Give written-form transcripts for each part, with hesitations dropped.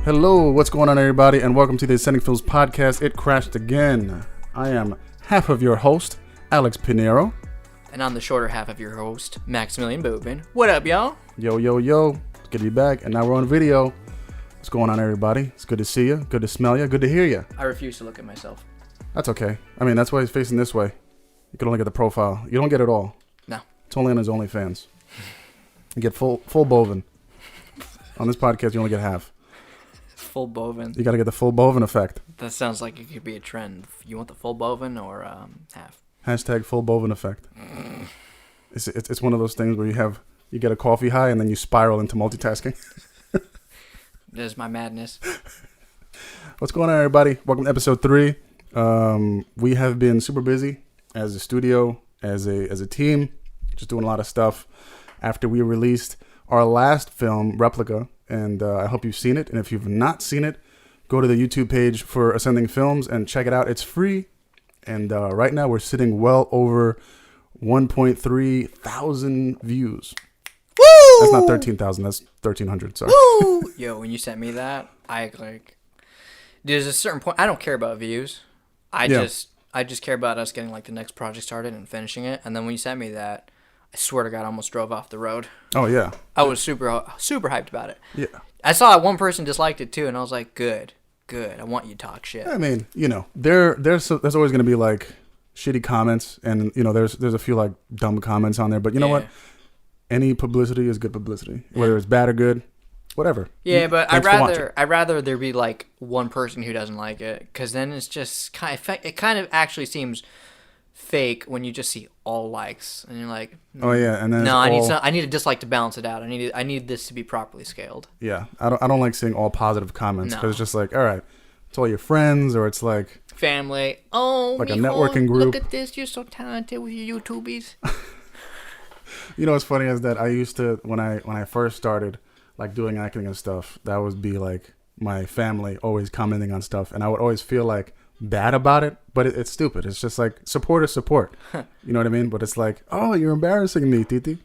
Hello, what's going on, everybody, and welcome to the Ascending Films podcast. It crashed again. I am half of your host, Alex Pinero. And I'm the shorter half of your host, Maximilian Boobin. What up, y'all? Yo, yo, yo. It's good to be back, and now we're on video. What's going on, everybody? It's good to see you, good to smell you, good to hear you. I refuse to look at myself. That's okay. I mean, that's why he's facing this way. You can only get the profile. You don't get it all. No. It's only on his OnlyFans. You get full bovin. On this podcast, you only get half. Full bovin. You got to get the full bovin effect. That sounds like it could be a trend. You want the full bovin or half? Hashtag full bovin effect. It's one of those things where you get a coffee high and then you spiral into multitasking. This is my madness. What's going on, everybody? Welcome to episode 3. We have been super busy as a studio, as a team, just doing a lot of stuff after we released our last film, Replica, and I hope you've seen it. And if you've not seen it, go to the YouTube page for Ascending Films and check it out. It's free, and right now we're sitting well over 1.3 thousand views. Woo! That's not 13,000. That's 1,300. Sorry. Woo! Yo, when you sent me that, there's a certain point. I don't care about views. I just care about us getting like the next project started and finishing it. And then when you sent me that, I swear to God, I almost drove off the road. Oh yeah. I was super hyped about it. Yeah. I saw one person disliked it too, and I was like, good. I want you to talk shit. I mean, there's always going to be like shitty comments, and there's a few like dumb comments on there, but you know what? Any publicity is good publicity, whether it's bad or good, whatever. Yeah, but I'd rather there be like one person who doesn't like it, because then it's just it kind of actually seems fake when you just see all likes and you're like, oh yeah, and then no, I need a dislike to balance it out. I need this to be properly scaled. Yeah, I don't like seeing all positive comments because it's just like, all right, it's all your friends, or it's like family. Oh, like a networking group. Look at this, you're so talented with your YouTubies. You know what's funny is that I used to when I first started like doing acting and stuff, that would be like my family always commenting on stuff, and I would always feel like bad about it, but it's stupid. It's just like support is support. You know what I mean? But it's like, oh, you're embarrassing me, Titi.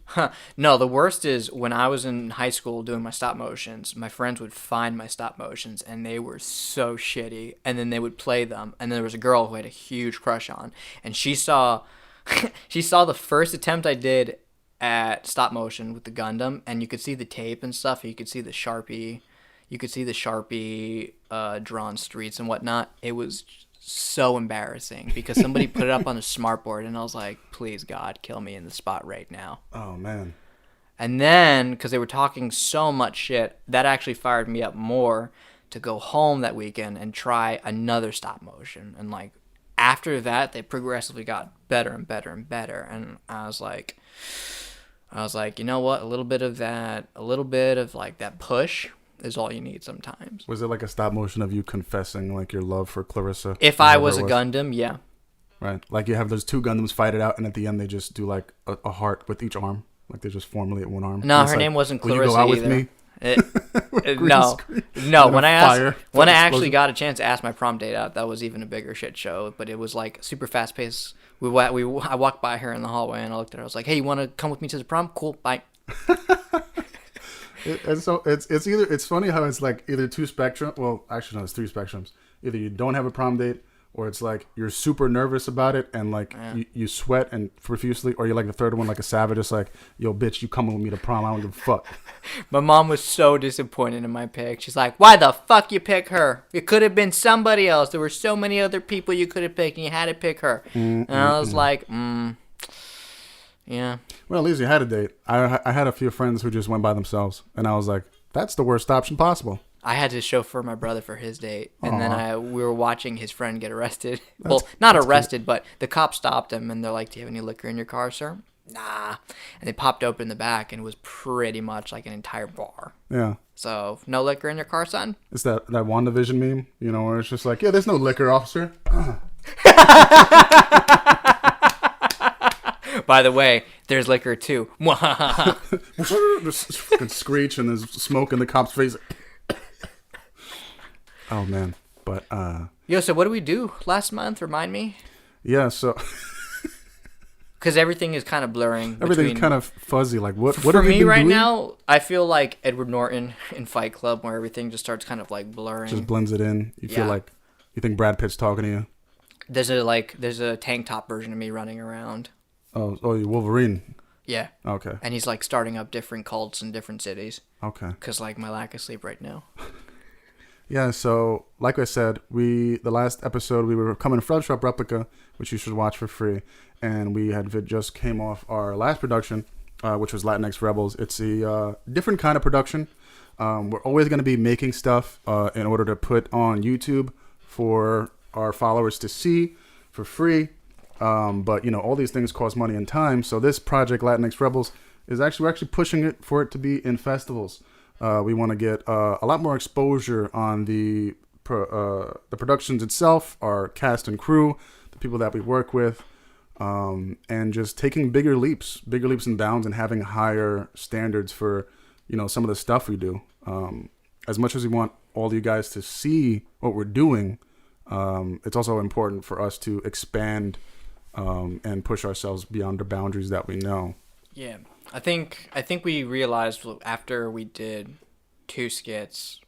No, the worst is when I was in high school doing my stop motions, my friends would find my stop motions and they were so shitty, and then they would play them, and there was a girl who I had a huge crush on, and she saw the first attempt I did at stop motion with the Gundam, and you could see the tape and stuff, and you could see the Sharpie drawn streets and whatnot. It was so embarrassing because somebody put it up on a smartboard, and I was like, please God, kill me in the spot right now. Oh man. And then because they were talking so much shit, that actually fired me up more to go home that weekend and try another stop motion. And like after that, they progressively got better and better and better, and I was like, you know what, a little bit of like that push is all you need sometimes. Was it like a stop motion of you confessing like your love for Clarissa? If I was a Gundam, yeah. Right. Like you have those two Gundams fight it out, and at the end they just do like a heart with each arm. Like they just formulate one arm. No, her name wasn't Clarissa. Will you go out either. with me? No. When I actually got a chance to ask my prom date out, that was even a bigger shit show. But it was like super fast paced. I walked by her in the hallway and I looked at her. I was like, "Hey, you want to come with me to the prom? Cool, bye." And so it's funny how it's like either two spectrums. Well, actually no, it's 3 spectrums. Either you don't have a prom date, or it's like you're super nervous about it and like you sweat and profusely, or you're like the third one, like a savage. It's like, yo, bitch, you coming with me to prom? I don't give a fuck. My mom was so disappointed in my pick. She's like, "Why the fuck you pick her? It could have been somebody else. There were so many other people you could have picked, and you had to pick her." And I was like, yeah. Well, at least you had a date. I had a few friends who just went by themselves, and I was like, that's the worst option possible. I had to chauffeur my brother for his date, and then we were watching his friend get arrested. Not arrested, but the cops stopped him, and they're like, "Do you have any liquor in your car, sir?" Nah. And they popped open the back, and it was pretty much like an entire bar. Yeah. So, no liquor in your car, son? It's that WandaVision meme, where it's just like, yeah, there's no liquor, officer. By the way, there's liquor too. There's fucking screech and there's smoke in the cop's face. Oh man, but Yo, so what did we do last month? Remind me. Yeah, so because everything is kind of blurring. Everything's kind of fuzzy. Like what For have you me been right doing? now, I feel like Edward Norton in Fight Club, where everything just starts kind of like blurring. Just blends it in. You feel Yeah. like you think Brad Pitt's talking to you. There's a tank top version of me running around. Oh, you Wolverine. Yeah, Okay. and he's like starting up different cults in different cities. Okay. Cause like my lack of sleep right now. Yeah, so like I said, the last episode we were coming fresh up Replica, which you should watch for free, and we had just came off our last production, which was Latinx Rebels. It's a different kind of production. We're always going to be making stuff in order to put on YouTube for our followers to see for free. But you know, all these things cost money and time. So this project, Latinx Rebels, we're actually pushing it for it to be in festivals. We want to get a lot more exposure on the productions itself, our cast and crew, the people that we work with, and just taking bigger leaps and bounds, and having higher standards for, you know, some of the stuff we do. As much as we want all you guys to see what we're doing, it's also important for us to expand and push ourselves beyond the boundaries that we know. Yeah, I think we realized after we did 2 skits,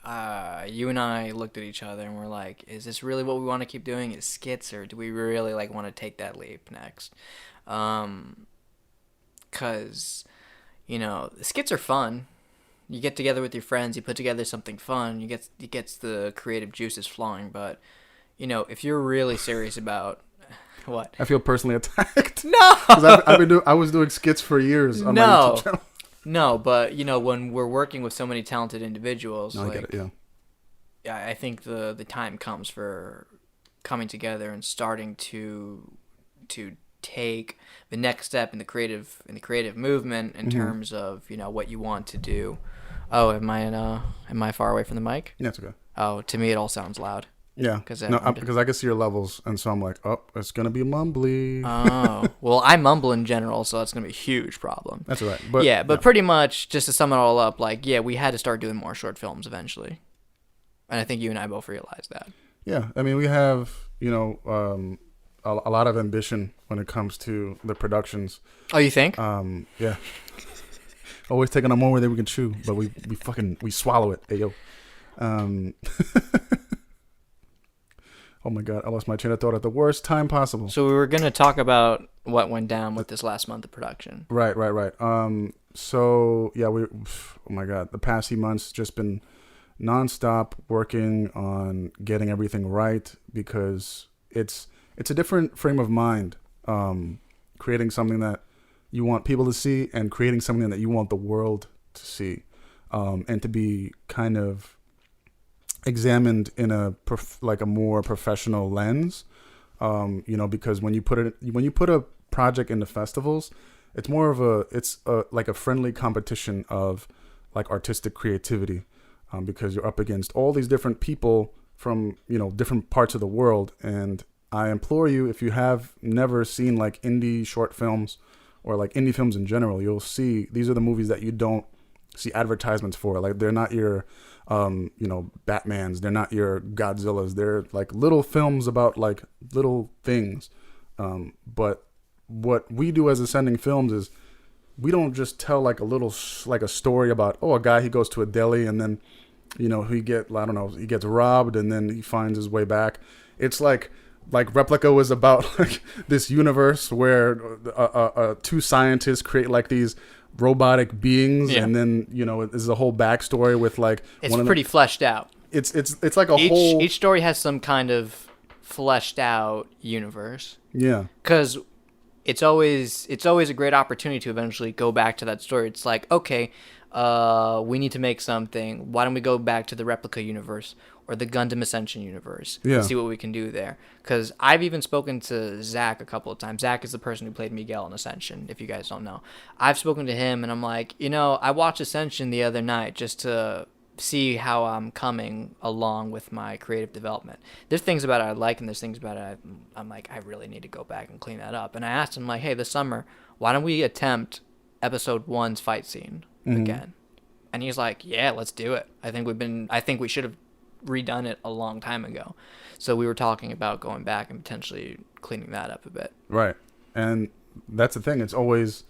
you and I looked at each other and we're like, is this really what we want to keep doing? Is skits, or do we really like want to take that leap next? Cause you know, skits are fun. You get together with your friends, you put together something fun, it gets the creative juices flowing. But you know, if you're really serious about what? I feel personally attacked. No, Because I was doing skits for years on my YouTube channel. No, but you know, when we're working with so many talented individuals, No, I like, get it, yeah. I think the time comes for coming together and starting to take the next step in the creative movement in terms of, you know, what you want to do. Oh, am I far away from the mic? Yeah, it's okay. Oh, to me it all sounds loud. Yeah, because I can see your levels, and so I'm like, oh, it's gonna be mumbly. Oh, well, I mumble in general, so that's gonna be a huge problem. That's all right. But pretty much, just to sum it all up, like, yeah, we had to start doing more short films eventually, and I think you and I both realized that. Yeah, I mean, we have, you know, a lot of ambition when it comes to the productions. Oh, you think? Yeah. Always taking on more than we can chew, but we swallow it. Hey yo. Oh my God, I lost my train of thought at the worst time possible. So we were gonna talk about what went down with this last month of production. Right. So yeah, oh my God, the past few months just been nonstop working on getting everything right, because it's a different frame of mind, creating something that you want people to see and creating something that you want the world to see, and to be kind of examined in a more professional lens, you know, because when you put a project into festivals, it's more of like a friendly competition of like artistic creativity, because you're up against all these different people from, you know, different parts of the world. And I implore you, if you have never seen like indie short films or like indie films in general, you'll see these are the movies that you don't see advertisements for. Like, they're not your you know, Batmans, they're not your Godzillas, they're like little films about like little things. But what we do as Ascending Films is we don't just tell like a story about, oh, a guy, he goes to a deli and then, you know, he gets robbed and then he finds his way back. It's like Replica was about like this universe where 2 scientists create like these robotic beings, and then, you know, there's a whole backstory with like it's pretty fleshed out. It's like each story has some kind of fleshed out universe. Yeah, because it's always a great opportunity to eventually go back to that story. It's like, okay, we need to make something. Why don't we go back to the Replica universe or the Gundam Ascension universe and see what we can do there? Because I've even spoken to Zach a couple of times. Zach is the person who played Miguel in Ascension, if you guys don't know. I've spoken to him, and I'm like, you know, I watched Ascension the other night just to see how I'm coming along with my creative development. There's things about it I like, and there's things about it I'm like, I really need to go back and clean that up. And I asked him, like, hey, this summer, why don't we attempt episode 1's fight scene again? And he's like, yeah, let's do it. I think we should have redone it a long time ago. So we were talking about going back and potentially cleaning that up a bit. Right. And that's the thing. It's always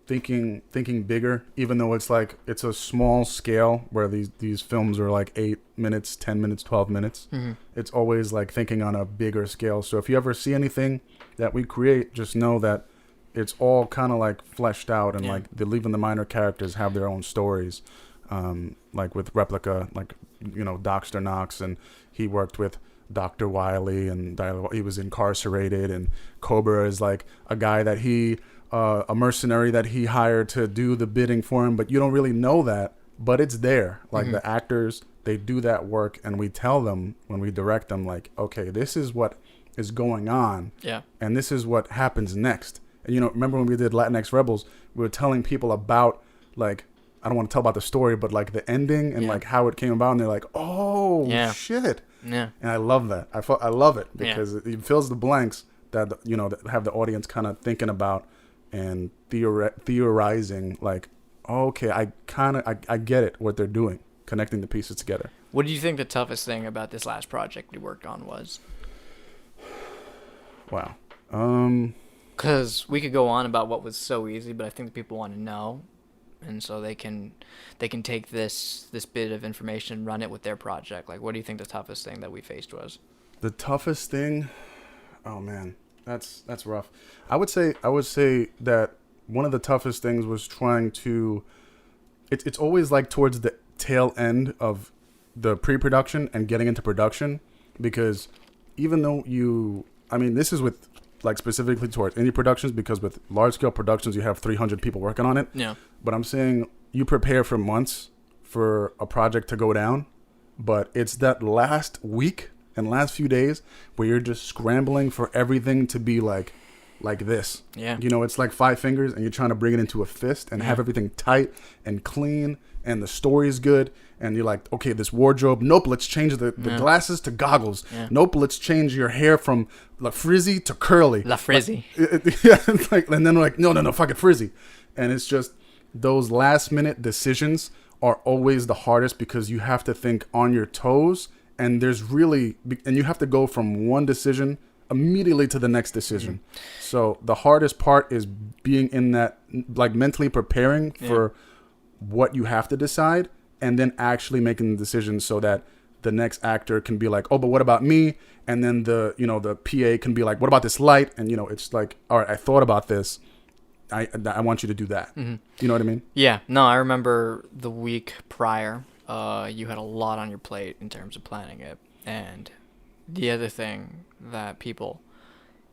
thinking bigger, even though it's like it's a small scale where these films are like 8 minutes, 10 minutes, 12 minutes. Mm-hmm. It's always like thinking on a bigger scale. So if you ever see anything that we create, just know that it's all kind of like fleshed out, and like even the minor characters have their own stories. Like with Replica, like, you know, Dr. Knox, and he worked with Dr. Wiley, and he was incarcerated, and Cobra is like a guy that a mercenary that he hired to do the bidding for him, but you don't really know that, but it's there. Like the actors, they do that work, and we tell them when we direct them, like, okay, this is what is going on, and this is what happens next. And, you know, remember when we did Latinx Rebels, we were telling people about, like, I don't want to tell about the story, but like the ending and like how it came about, and they're like, oh shit. Yeah. And I love that. I love it because it fills the blanks that, you know, that have the audience kind of thinking about and theorizing, like, okay, I get it, what they're doing, connecting the pieces together. What do you think the toughest thing about this last project we worked on was? Wow. Because we could go on about what was so easy, but I think the people want to know, and so they can take this bit of information and run it with their project. Like, what do you think the toughest thing that we faced was? The toughest thing? Oh man, that's rough. I would say that one of the toughest things was trying to. It's always like towards the tail end of the pre-production and getting into production, because even though this is with, like, specifically towards indie productions, because with large scale productions you have 300 people working on it. Yeah. But I'm saying you prepare for months for a project to go down, but it's that last week and last few days where you're just scrambling for everything to be like this. Yeah. You know, it's like 5 fingers and you're trying to bring it into a fist and have everything tight and clean, and the story's good, and you're like, okay, this wardrobe, nope, let's change the glasses to goggles. Yeah. Nope, let's change your hair from like frizzy to curly. La frizzy. It's like, and then we're like, no, fuck it, frizzy. And it's just those last minute decisions are always the hardest, because you have to think on your toes, and you have to go from one decision immediately to the next decision. Mm-hmm. So the hardest part is being in that, like, mentally preparing for what you have to decide, and then actually making the decision so that the next actor can be like, oh, but what about me? And then the PA can be like, what about this light? And, you know, it's like, all right, I thought about this. I want you to do that. Mm-hmm. You know what I mean? Yeah. No, I remember the week prior, you had a lot on your plate in terms of planning it. And the other thing that people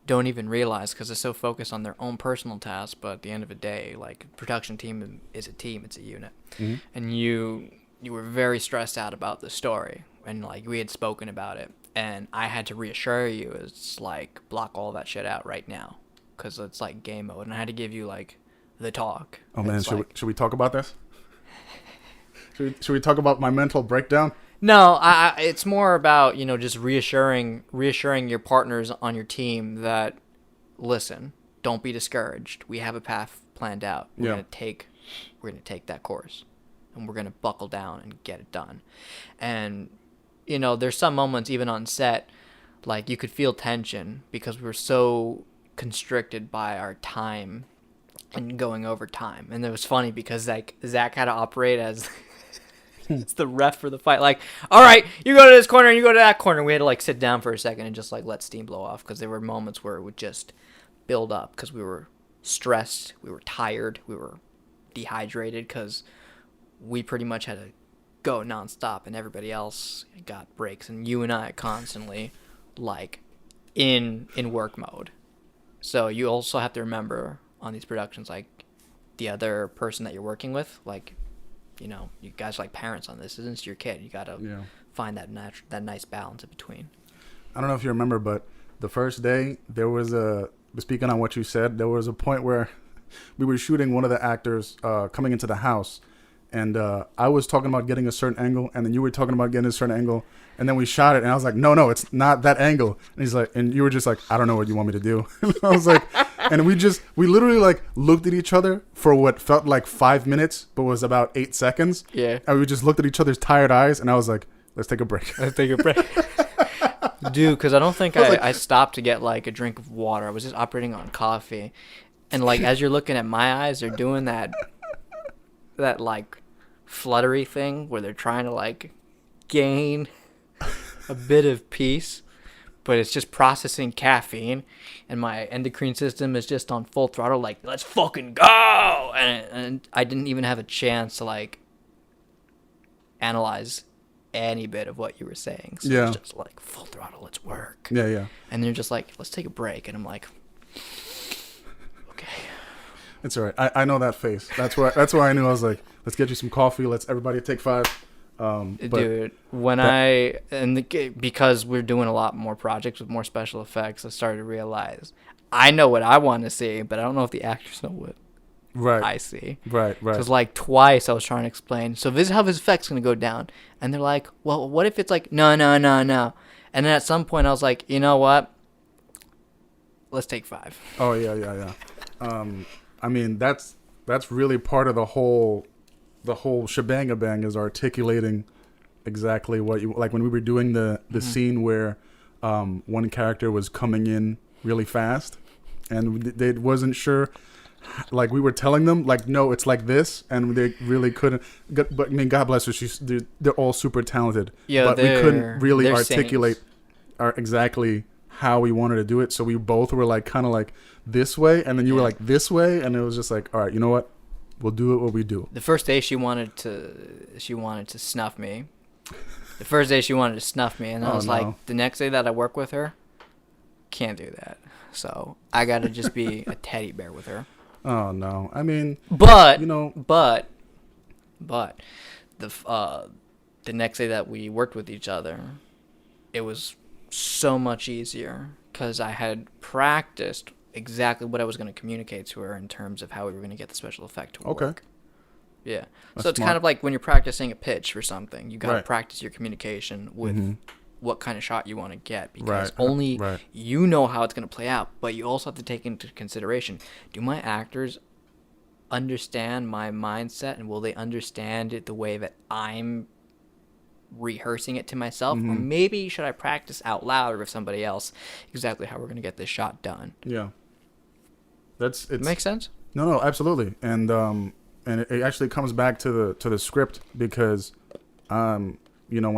don't even realize, because they're so focused on their own personal tasks, but at the end of the day, like, production team is a team, it's a unit. Mm-hmm. And you were very stressed out about the story, and like we had spoken about it, and I had to reassure you, it's like, block all that shit out right now, because it's like game mode, and I had to give you like the talk. Oh man, should we talk about this? should we talk about my mental breakdown? No, it's more about, you know, just reassuring your partners on your team that, listen, don't be discouraged. We have a path planned out. We're gonna take that course, and we're gonna buckle down and get it done. And, you know, there's some moments even on set, like, you could feel tension because we were so constricted by our time and going over time. And it was funny because, like, Zach had to operate as it's the ref for the fight. Like, all right, you go to this corner and you go to that corner. We had to, like, sit down for a second and just, like, let steam blow off, because there were moments where it would just build up because we were stressed, we were tired, we were dehydrated, because we pretty much had to go nonstop, and everybody else got breaks, and you and I constantly, like, in work mode. So you also have to remember on these productions, like, the other person that you're working with, like, you know, you guys are like parents on this. This isn't your kid. You got to find that nice balance in between. I don't know if you remember, but the first day, speaking on what you said, there was a point where we were shooting one of the actors coming into the house, and I was talking about getting a certain angle, and then you were talking about getting a certain angle, and then we shot it, and I was like, no, it's not that angle. And he's like, and you were just like, I don't know what you want me to do. I was like, and we literally, like, looked at each other for what felt like 5 minutes, but was about 8 seconds. Yeah. And we just looked at each other's tired eyes, and I was like, let's take a break. Dude, because I don't think I was like- I stopped to get like a drink of water. I was just operating on coffee, and like as you're looking at my eyes, they're doing that like fluttery thing where they're trying to like gain a bit of peace, but it's just processing caffeine, and my endocrine system is just on full throttle. Like, let's fucking go, and I didn't even have a chance to like analyze any bit of what you were saying. So Yeah. it's just like full throttle, let's work. Yeah, yeah. And they're just like, let's take a break, and I'm like, okay. It's all right. I know that face. That's why I knew. I was like, let's get you some coffee. Let's everybody take 5. But Dude, when because we're doing a lot more projects with more special effects, I started to realize I know what I want to see, but I don't know if the actors know what right, I see. right. Because like twice I was trying to explain, so this is how this effect's going to go down. And they're like, well, what if it's like, no. And then at some point I was like, you know what? Let's take 5. Oh yeah. I mean, that's really part of the whole shebang is articulating exactly what you like. When we were doing the scene where one character was coming in really fast, and they wasn't sure. Like, we were telling them, like, no, it's like this, and they really couldn't. But I mean, God bless her, they're all super talented. Yeah, but we couldn't really they're articulate exactly how we wanted to do it. So we both were like, kind of like this way, and then you were like this way, and it was just like, all right, you know what? We'll do it what we do. The first day she wanted to snuff me. The first day she wanted to snuff me, and I was like, the next day that I work with her, can't do that. So I got to just be a teddy bear with her. Oh no! I mean, but the the next day that we worked with each other, it was so much easier because I had practiced exactly what I was going to communicate to her in terms of how we were going to get the special effect to work. Okay. Yeah. That's so it's smart. kind of like when you're practicing a pitch for something, you got to Right. practice your communication with what kind of shot you want to get, because Right. only Right. you know how it's going to play out, but you also have to take into consideration, do my actors understand my mindset, and will they understand it the way that I'm rehearsing it to myself? Or maybe should I practice out loud with somebody else exactly how we're going to get this shot done? Yeah. It Makes sense? No, absolutely, and it actually comes back to the script, because, when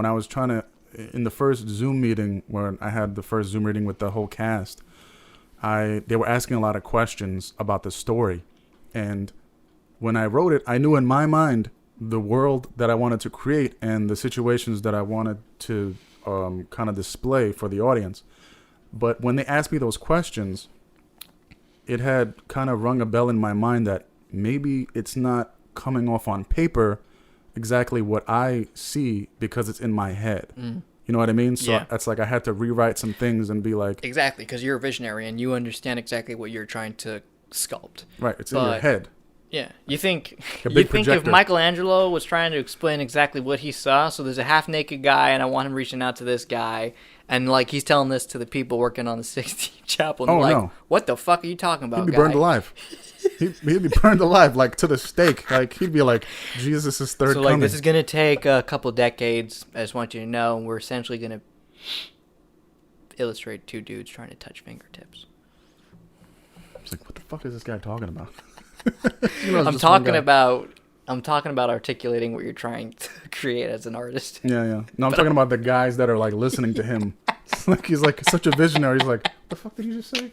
I was trying to, in the first Zoom meeting when I had the first Zoom meeting with the whole cast, they were asking a lot of questions about the story, and when I wrote it, I knew in my mind the world that I wanted to create and the situations that I wanted to kind of display for the audience. But when they asked me those questions, it had kind of rung a bell in my mind that maybe it's not coming off on paper exactly what I see, because it's in my head. You know what I mean? So Yeah. it's like I had to rewrite some things and be like, Exactly, because you're a visionary and you understand exactly what you're trying to sculpt. right, it's in your head. Yeah, you think A big if projector. Michelangelo was trying to explain exactly what he saw, so there's a half-naked guy, and I want him reaching out to this guy, and like he's telling this to the people working on the Sistine Chapel, and Oh, they're like, no. "What the fuck are you talking about, He'd be guy?" burned alive. He'd be burned alive, like to the stake. Like, he'd be like, Jesus is third So coming. like this is gonna take a couple decades. I just want you to know, and we're essentially gonna illustrate 2 dudes trying to touch fingertips. It's like, what the fuck is this guy talking about? I'm talking about articulating what you're trying to create as an artist. Yeah. No, I'm talking about the guys that are like listening to him. It's like he's like such a visionary. He's like, what the fuck did you just say?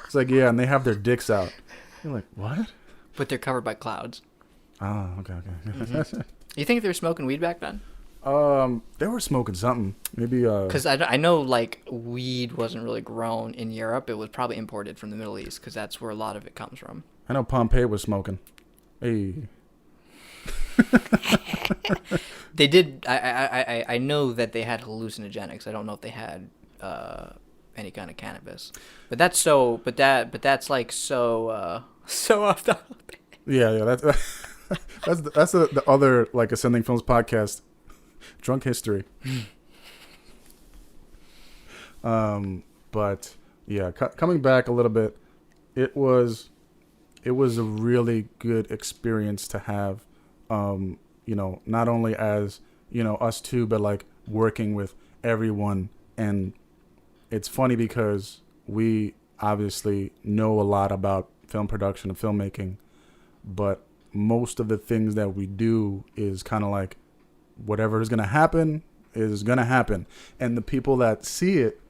It's like, yeah, and they have their dicks out. You're like, what? But they're covered by clouds. Oh, okay. You think they were smoking weed back then? They were smoking something. Maybe Because I know like weed wasn't really grown in Europe. It was probably imported from the Middle East, because that's where a lot of it comes from. I know Pompeii was smoking. Hey. They did. I know that they had hallucinogenics. I don't know if they had any kind of cannabis. But that's so. But that's like so so off topic. Yeah. That's the other like Ascending Films podcast, Drunk History. But yeah, coming back a little bit, it was a really good experience to have. Not only as us two, but like working with everyone and it's funny because we obviously know a lot about film production and filmmaking, but most of the things that we do is kind of like whatever is going to happen is going to happen. And the people that see it,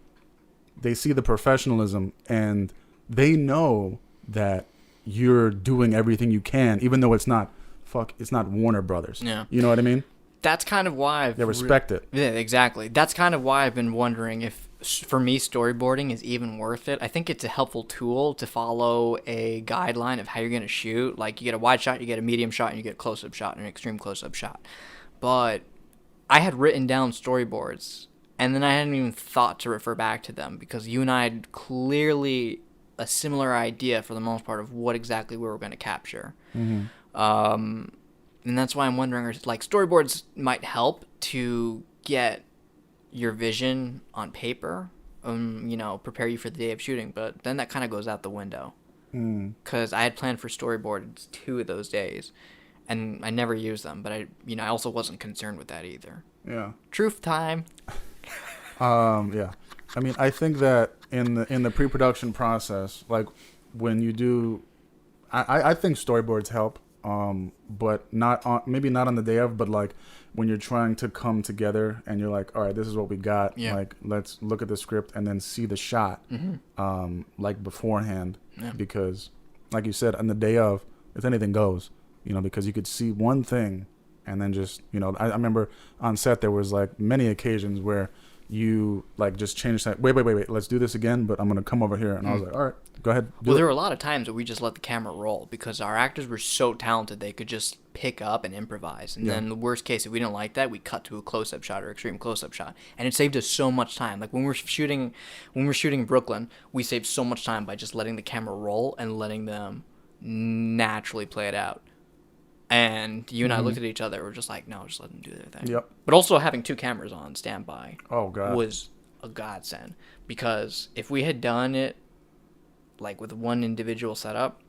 they see the professionalism and they know that you're doing everything you can, even though it's not Warner Brothers. Yeah. You know what I mean? That's kind of why They respect it. Yeah, exactly. That's kind of why I've been wondering if, for me, storyboarding is even worth it. I think it's a helpful tool to follow a guideline of how you're going to shoot. Like, you get a wide shot, you get a medium shot, and you get a close-up shot, and an extreme close-up shot. But I had written down storyboards, and then I hadn't even thought to refer back to them because you and I had clearly a similar idea, for the most part, of what exactly we were going to capture. Mm-hmm. And that's why I'm wondering, like, storyboards might help to get your vision on paper, prepare you for the day of shooting, but then that kind of goes out the window. Because I had planned for storyboards 2 of those days, and I never used them, but I also wasn't concerned with that either. Yeah. Truth time. Yeah. I mean, I think that in the pre-production process, like when you do, I think storyboards help. But maybe not on the day of, but like when you're trying to come together and you're like, all right, this is what we got. Yeah. Like, let's look at the script and then see the shot, like beforehand, because like you said, on the day of, if anything goes, because you could see one thing and then just, I remember on set, there was like many occasions where you like just changed that. Wait, let's do this again, but I'm going to come over here. And I was like, all right, go ahead. Well, there were a lot of times that we just let the camera roll because our actors were so talented they could just pick up and improvise. And then the worst case, if we didn't like that, we cut to a close-up shot or extreme close-up shot. And it saved us so much time. Like when we're shooting in Brooklyn, we saved so much time by just letting the camera roll and letting them naturally play it out. And you and I looked at each other. We're just like, no, just let them do their thing. Yep. But also having 2 cameras on standby was a godsend. Because if we had done it like with one individual setup,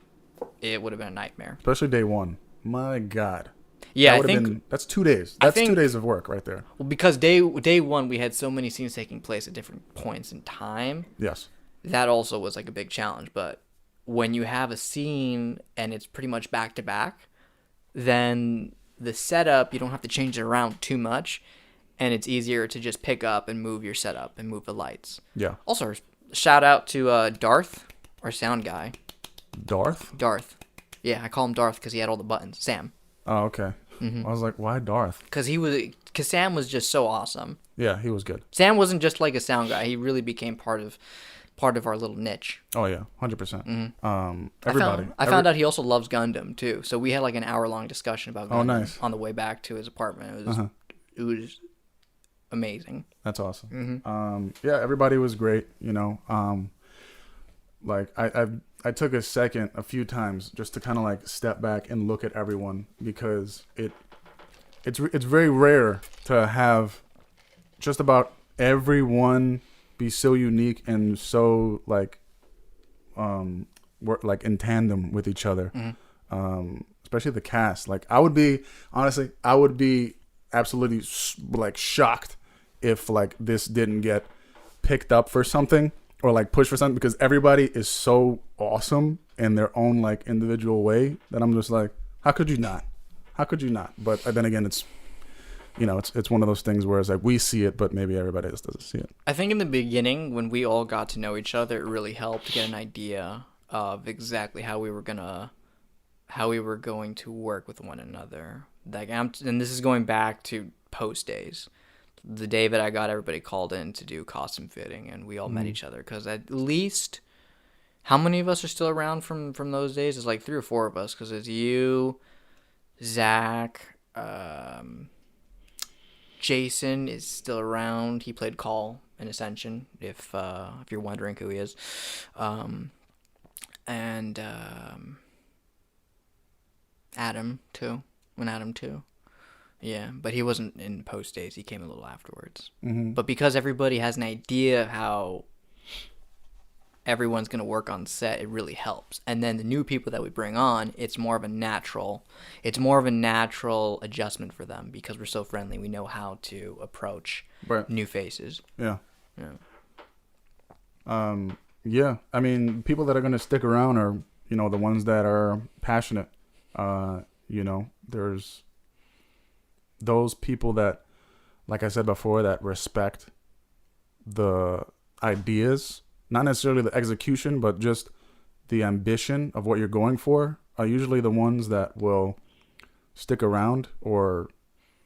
it would have been a nightmare. Especially day 1. My God. Yeah, I think that's 2 days. That's 2 days of work right there. Well, because day 1 we had so many scenes taking place at different points in time. Yes. That also was like a big challenge. But when you have a scene and it's pretty much back to back, then the setup, you don't have to change it around too much, and it's easier to just pick up and move your setup and move the lights. Yeah. Also, shout out to Darth, our sound guy. Darth? Yeah, I call him Darth because he had all the buttons. Sam. Oh, okay. I was like, why Darth? Because Sam was just so awesome. Yeah, he was good. Sam wasn't just like a sound guy. He really became part of our little niche. Oh yeah, 100%. Everybody. I found out he also loves Gundam too. So we had like an hour-long discussion about Gundam nice. on the way back to his apartment. It was amazing. That's awesome. Yeah, everybody was great. Like I took a second a few times just to kind of like step back and look at everyone because it's very rare to have just about everyone be so unique and so like work like in tandem with each other. Especially the cast. Like I would be absolutely like shocked if like this didn't get picked up for something or like pushed for something because everybody is so awesome in their own like individual way that I'm just like, how could you not? But then again, it's it's one of those things where it's like we see it, but maybe everybody else doesn't see it. I think in the beginning, when we all got to know each other, it really helped to get an idea of exactly how we were going to work with one another. Like, and this is going back to post days, the day that I got everybody called in to do costume fitting, and we all met each other. Because at least, how many of us are still around from those days? It's like 3 or 4 of us. Because it's you, Zach. Jason is still around. He played Call in Ascension, if you're wondering who he is. And Adam, too. Adam, too. Yeah, but he wasn't in post days. He came a little afterwards. But because everybody has an idea of how everyone's going to work on set, it really helps. And then the new people that we bring on, it's more of a natural adjustment for them because we're so friendly. We know how to approach new faces. Yeah. Yeah, I mean, people that are gonna stick around are, the ones that are passionate. There's those people that, like I said before, that respect the ideas, not necessarily the execution, but just the ambition of what you're going for, are usually the ones that will stick around or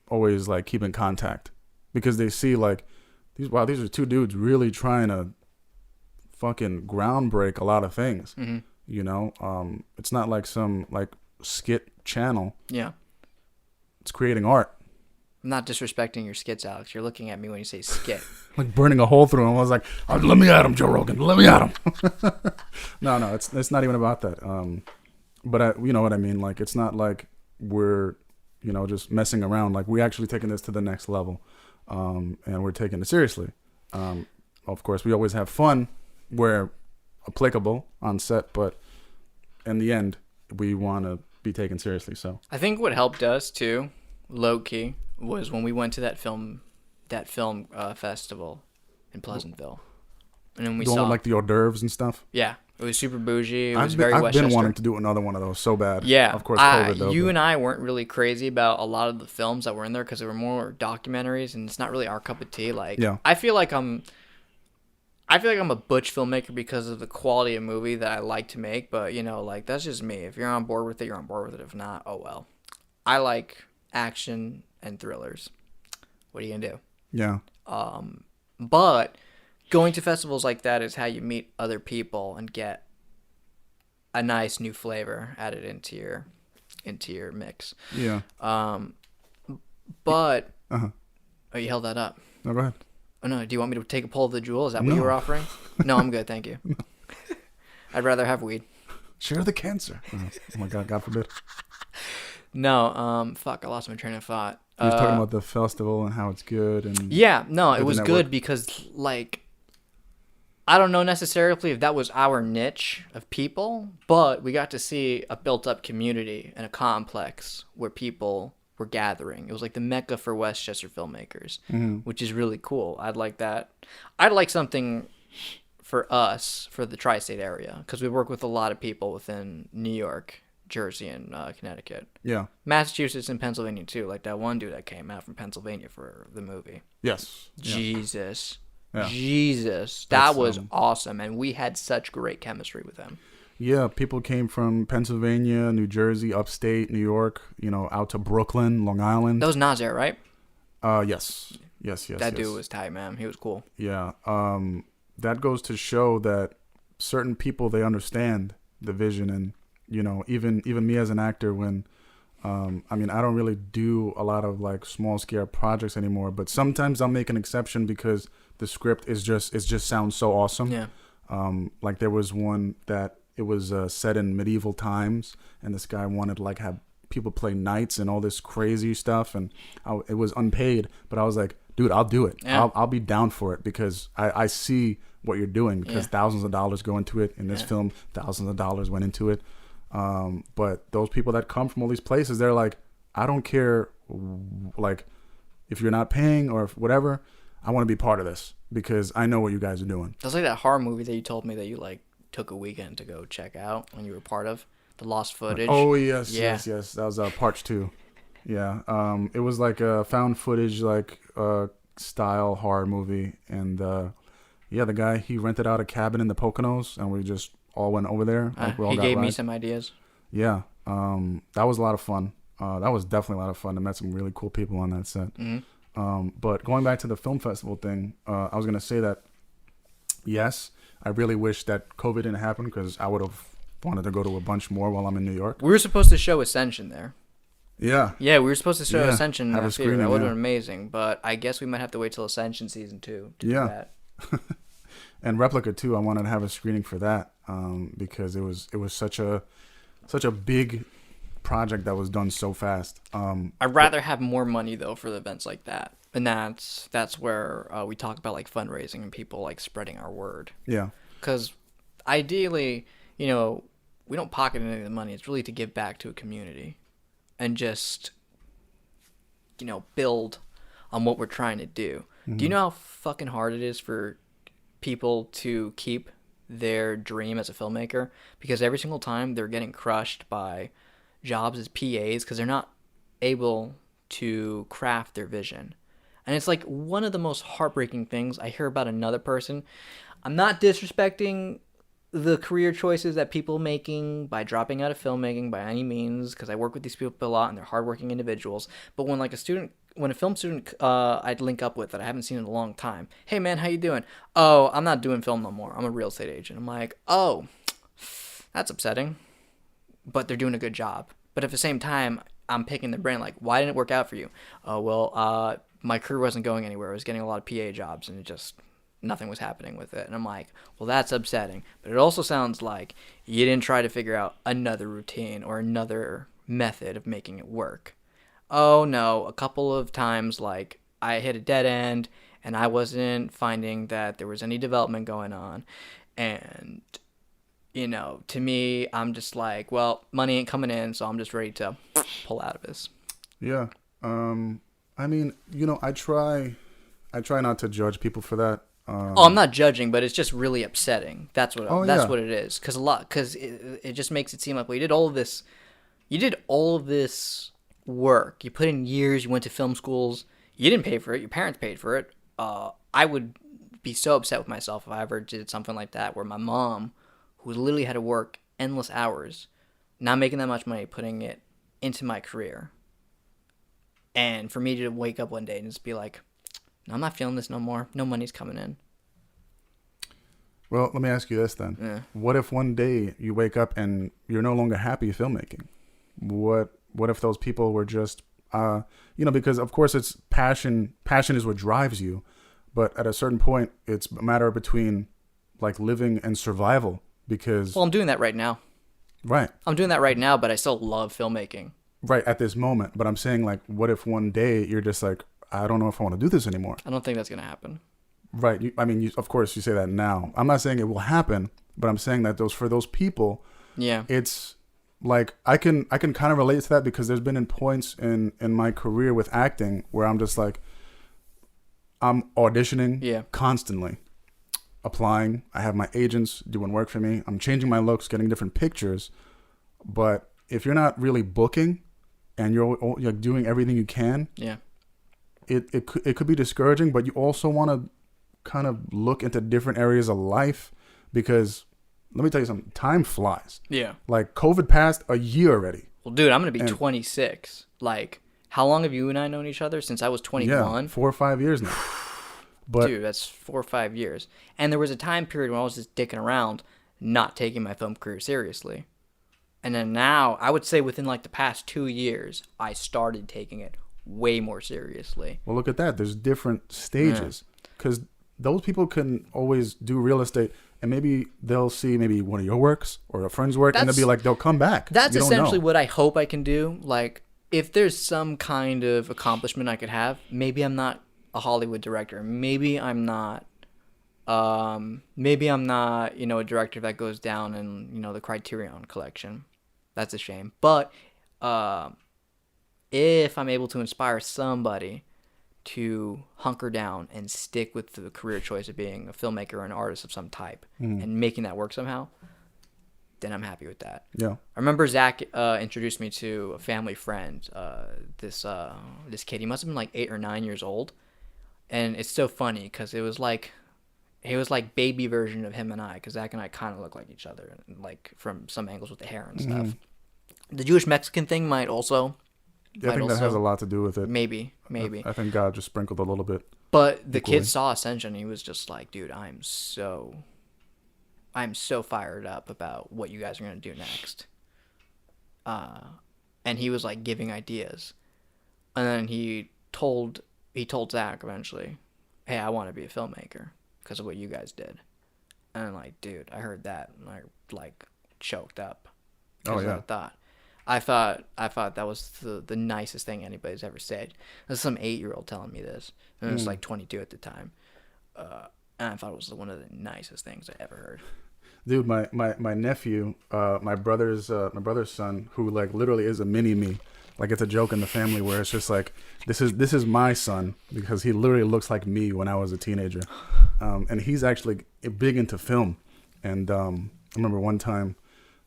always like keep in contact because they see like these are two dudes really trying to fucking groundbreak a lot of things. It's not like some like skit channel. Yeah. It's creating art. I'm not disrespecting your skits, Alex. You're looking at me when you say skit. Like burning a hole through him. I was like, oh, let me at him, Joe Rogan. Let me at him. No, it's not even about that. But you know what I mean? Like, it's not like we're, just messing around. Like, we're actually taking this to the next level. And we're taking it seriously. Of course, we always have fun where applicable on set, but in the end, we want to be taken seriously. So I think what helped us too, low key, was when we went to that film festival in Pleasantville, and then we saw like the hors d'oeuvres and stuff. Yeah, it was super bougie. It was I've very Westchester. been wanting to do another one of those so bad. Yeah, of course, COVID though. You and I weren't really crazy about a lot of the films that were in there because they were more documentaries, and it's not really our cup of tea. Like, yeah. I feel like I'm a butch filmmaker because of the quality of movie that I like to make, but like that's just me. If you're on board with it, you're on board with it. If not, oh well. I like action and thrillers. What are you gonna do? Yeah. But going to festivals like that is how you meet other people and get a nice new flavor added into your mix. Yeah. But oh, you held that up. No, go ahead. Oh no, do you want me to take a pull of the jewel? Is that what you were offering? No, I'm good, thank you. No. I'd rather have weed. Share the cancer. Oh my God forbid. No, fuck, I lost my train of thought. You were talking about the festival and how it's good and yeah, no, it was good because like I don't know necessarily if that was our niche of people, but we got to see a built-up community and a complex where people were gathering. It was like the mecca for Westchester filmmakers, which is really cool. I'd like that. I'd like something for us, for the tri-state area, because we work with a lot of people within New York, Jersey, and Connecticut. Yeah. Massachusetts and Pennsylvania, too. Like that one dude that came out from Pennsylvania for the movie. Yes. Jesus. Yeah. Jesus. That was awesome, and we had such great chemistry with him. Yeah, people came from Pennsylvania, New Jersey, upstate, New York, out to Brooklyn, Long Island. That was Nazir, right? Yes. That dude was tight, man. He was cool. Yeah. That goes to show that certain people, they understand the vision. And, even me as an actor, when, I don't really do a lot of like small scale projects anymore, but sometimes I'll make an exception because the script is just sounds so awesome. Yeah. Like there was one that it was set in medieval times, and this guy wanted to like have people play knights and all this crazy stuff, and it was unpaid, but I was like, dude, I'll do it. Yeah. I'll be down for it because I see what you're doing because thousands of dollars go into it. In this film, thousands of dollars went into it. But those people that come from all these places, they're like, I don't care, like, if you're not paying or whatever, I want to be part of this because I know what you guys are doing. That's like that horror movie that you told me that you like took a weekend to go check out when you were part of, the Lost Footage. Oh yes. That was Part 2. Yeah. It was like a found footage like style horror movie, and the guy, he rented out a cabin in the Poconos, and we just all went over there. Like he gave me some ideas. Yeah. That was a lot of fun. That was definitely a lot of fun. I met some really cool people on that set. Mm-hmm. But going back to the film festival thing, I was gonna say that yes, I really wish that COVID didn't happen because I would have wanted to go to a bunch more while I'm in New York. We were supposed to show Ascension there. Yeah. Yeah, we were supposed to show Ascension. Have a screening, that would have been amazing, but I guess we might have to wait till Ascension season 2 to do that. And Replica too. I wanted to have a screening for that because it was such a big project that was done so fast. I'd rather have more money though for the events like that, and that's where we talk about like fundraising and people like spreading our word. Yeah. Because ideally, we don't pocket any of the money. It's really to give back to a community, and just build on what we're trying to do. Mm-hmm. Do you know how fucking hard it is for people to keep their dream as a filmmaker, because every single time they're getting crushed by jobs as PAs because they're not able to craft their vision. And it's like one of the most heartbreaking things I hear about another person. I'm not disrespecting the career choices that people making by dropping out of filmmaking by any means, because I work with these people a lot and they're hardworking individuals. But when like when a film student I'd link up with that I haven't seen in a long time, hey man, how you doing? Oh, I'm not doing film no more. I'm a real estate agent. I'm like, oh, that's upsetting. But they're doing a good job. But at the same time, I'm picking their brain like, why didn't it work out for you? Oh, well, my career wasn't going anywhere. I was getting a lot of PA jobs and it just nothing was happening with it. And I'm like, well, that's upsetting. But it also sounds like you didn't try to figure out another routine or another method of making it work. Oh no, a couple of times like I hit a dead end and I wasn't finding that there was any development going on. And to me, I'm just like, well, money ain't coming in, so I'm just ready to pull out of this. Yeah. I mean, I try not to judge people for that. I'm not judging, but it's just really upsetting. That's what Yeah. what it is. Because it just makes it seem like, well, you did all of this work. You put in years. You went to film schools. You didn't pay for it. Your parents paid for it. I would be so upset with myself if I ever did something like that, where my mom, who literally had to work endless hours, not making that much money, putting it into my career, and for me to wake up one day and just be like, no, I'm not feeling this no more. No money's coming in. Well, let me ask you this then. Yeah. What if one day you wake up and you're no longer happy filmmaking? What if those people were just, because of course it's passion. Passion is what drives you. But at a certain point, it's a matter between like living and survival because. Well, I'm doing that right now. Right. I'm doing that right now, but I still love filmmaking. Right. At this moment. But I'm saying like, what if one day you're just like, I don't know if I want to do this anymore. I don't think that's going to happen. Right. Of course, you say that now. I'm not saying it will happen, but I'm saying that for those people, yeah, it's like I can kind of relate to that because there's been points in my career with acting where I'm just like, I'm auditioning constantly, applying. I have my agents doing work for me. I'm changing my looks, getting different pictures. But if you're not really booking and you're doing everything you can, it could be discouraging. But you also want to kind of look into different areas of life because let me tell you something. Time flies. Yeah. Like COVID passed a year already. Well, dude, I'm gonna be 26. Like, how long have you and I known each other? Since I was 21. Yeah, 4 or 5 years now. But dude, that's 4 or 5 years. And there was a time period when I was just dicking around, not taking my film career seriously. And then now, I would say within like the past 2 years, I started taking it way more seriously. Well, look at that. There's different stages because those people can always do real estate and maybe they'll see maybe one of your works or a friend's work and they'll be like, they'll come back. That's essentially what I hope I can do. Like, if there's some kind of accomplishment I could have, maybe I'm not a Hollywood director. Maybe I'm not, a director that goes down in, the Criterion collection. That's a shame. But if I'm able to inspire somebody to hunker down and stick with the career choice of being a filmmaker or an artist of some type and making that work somehow, then I'm happy with that. Yeah. I remember Zach introduced me to a family friend, this kid. He must have been like 8 or 9 years old. And it's so funny because he was like baby version of him and I, because Zach and I kind of look like each other, like from some angles with the hair and stuff. The Jewish-Mexican thing might also... Yeah, I think that has a lot to do with it. Maybe. I think God just sprinkled a little bit. But the kid saw Ascension. He was just like, dude, I'm so fired up about what you guys are going to do next. And he was like giving ideas. And then he told Zach eventually, hey, I want to be a filmmaker because of what you guys did. And I'm like, dude, I heard that. And I like choked up. Oh, yeah. I thought that was the nicest thing anybody's ever said. There's some 8-year-old telling me this, and I was like 22 at the time, and I thought it was one of the nicest things I ever heard. Dude, my nephew, my brother's son, who like literally is a mini me. Like it's a joke in the family where it's just like this is my son because he literally looks like me when I was a teenager, and he's actually big into film. And I remember one time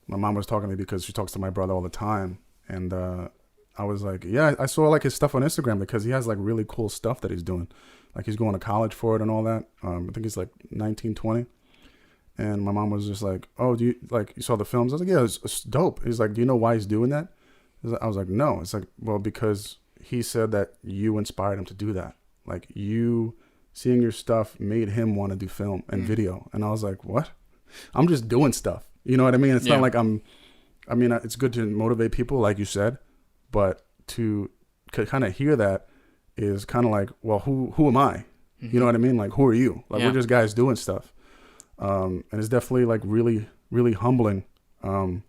my mom was talking to me because she talks to my brother all the time, and I was like, yeah, I saw like his stuff on Instagram because he has like really cool stuff that he's doing, like he's going to college for it and all that. I think he's like 19, 20. And my mom was just like, "Oh, do you saw the films?" I was like, "Yeah, it's dope." He's like, "Do you know why he's doing that?" I was like, "No." It's like, "Well, because he said that you inspired him to do that. Like you seeing your stuff made him want to do film and video." And I was like, "What? I'm just doing stuff." You know what I mean? It's not like I mean, it's good to motivate people, like you said, but to kind of hear that is kind of like, well, who am I? You know what I mean? Like, who are you? Like, we're just guys doing stuff. And it's definitely like really, really humbling to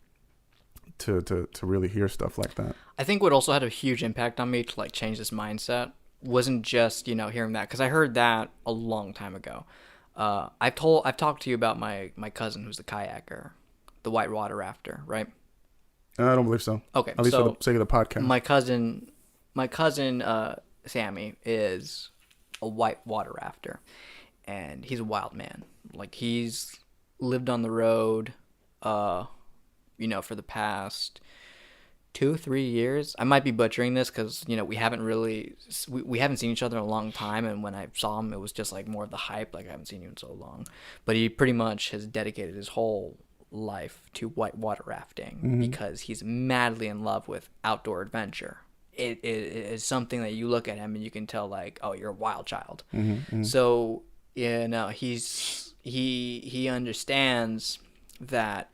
really hear stuff like that. I think what also had a huge impact on me to like change this mindset wasn't just hearing that, because I heard that a long time ago. I've talked to you about my cousin who's the kayaker, the whitewater rafter, right? I don't believe so. Okay, at least so for the sake of the podcast. My cousin Sammy is a whitewater rafter, and he's a wild man. Like he's lived on the road, for the past 2-3 years. I might be butchering this because we haven't seen each other in a long time, and when I saw him, it was just like more of the hype. Like I haven't seen you in so long, but he pretty much has dedicated his whole life to whitewater rafting because he's madly in love with outdoor adventure. It is something that you look at him and you can tell like, oh, you're a wild child. So he understands that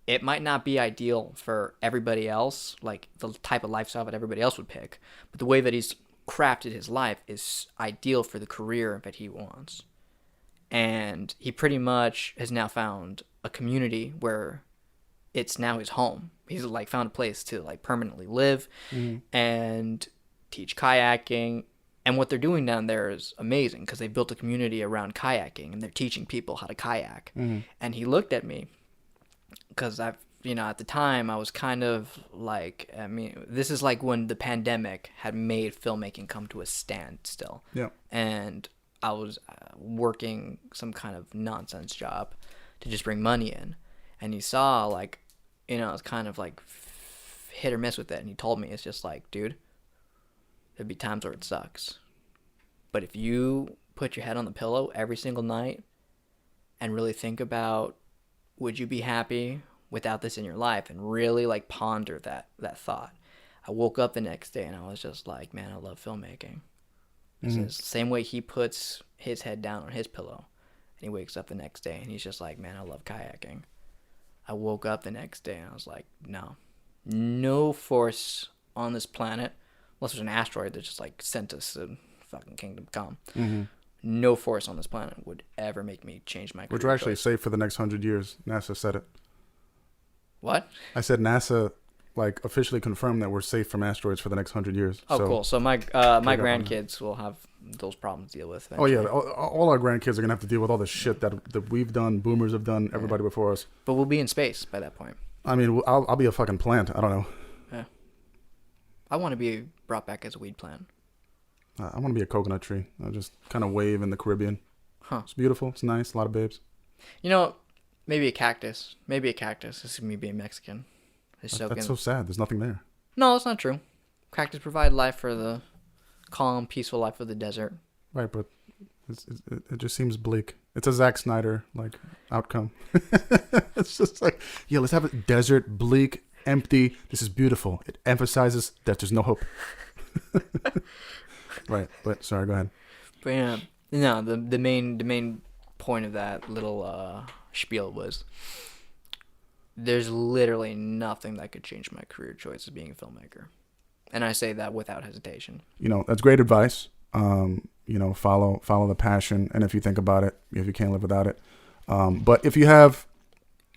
it might not be ideal for everybody else, like the type of lifestyle that everybody else would pick, but the way that he's crafted his life is ideal for the career that he wants. And he pretty much has now found a community where it's now his home. He's like found a place to like permanently live and teach kayaking. And what they're doing down there is amazing because they built a community around kayaking and they're teaching people how to kayak. And he looked at me because at the time I was kind of like, I mean, this is like when the pandemic had made filmmaking come to a standstill. Yeah. And I was working some kind of nonsense job to just bring money in. And he saw like, it's kind of like hit or miss with it. And he told me, it's just like, dude, there'd be times where it sucks. But if you put your head on the pillow every single night and really think about, would you be happy without this in your life, and really like ponder that thought. I woke up the next day and I was just like, man, I love filmmaking. It's the same way he puts his head down on his pillow and he wakes up the next day and he's just like, man, I love kayaking. I woke up the next day and I was like, no force on this planet, unless there's an asteroid that just like sent us to fucking Kingdom Come. No force on this planet would ever make me change my career. Which are actually safe for the next 100 years. NASA said it. What? I said NASA like officially confirmed that we're safe from asteroids for the next 100 years. Oh, so, cool. So my grandkids will have those problems to deal with eventually. Oh yeah, all our grandkids are gonna have to deal with all the shit that we've done, boomers have done, everybody before us. But we'll be in space by that point. I mean, I'll be a fucking plant. I don't know. Yeah. I want to be brought back as a weed plant. I want to be a coconut tree. I just kind of wave in the Caribbean. Huh. It's beautiful. It's nice. A lot of babes. Maybe a cactus. This is me being Mexican. That's so sad. There's nothing there. No, that's not true. Cactus provide life for the calm, peaceful life of the desert. Right, but it just seems bleak. It's a Zack Snyder like outcome. It's just like, yeah, let's have a desert, bleak, empty. This is beautiful. It emphasizes that there's no hope. Right, but sorry, go ahead. But yeah, no, the main point of that little spiel was there's literally nothing that could change my career choice as being a filmmaker. And I say that without hesitation. That's great advice. Follow the passion. And if you think about it, if you can't live without it. But if you have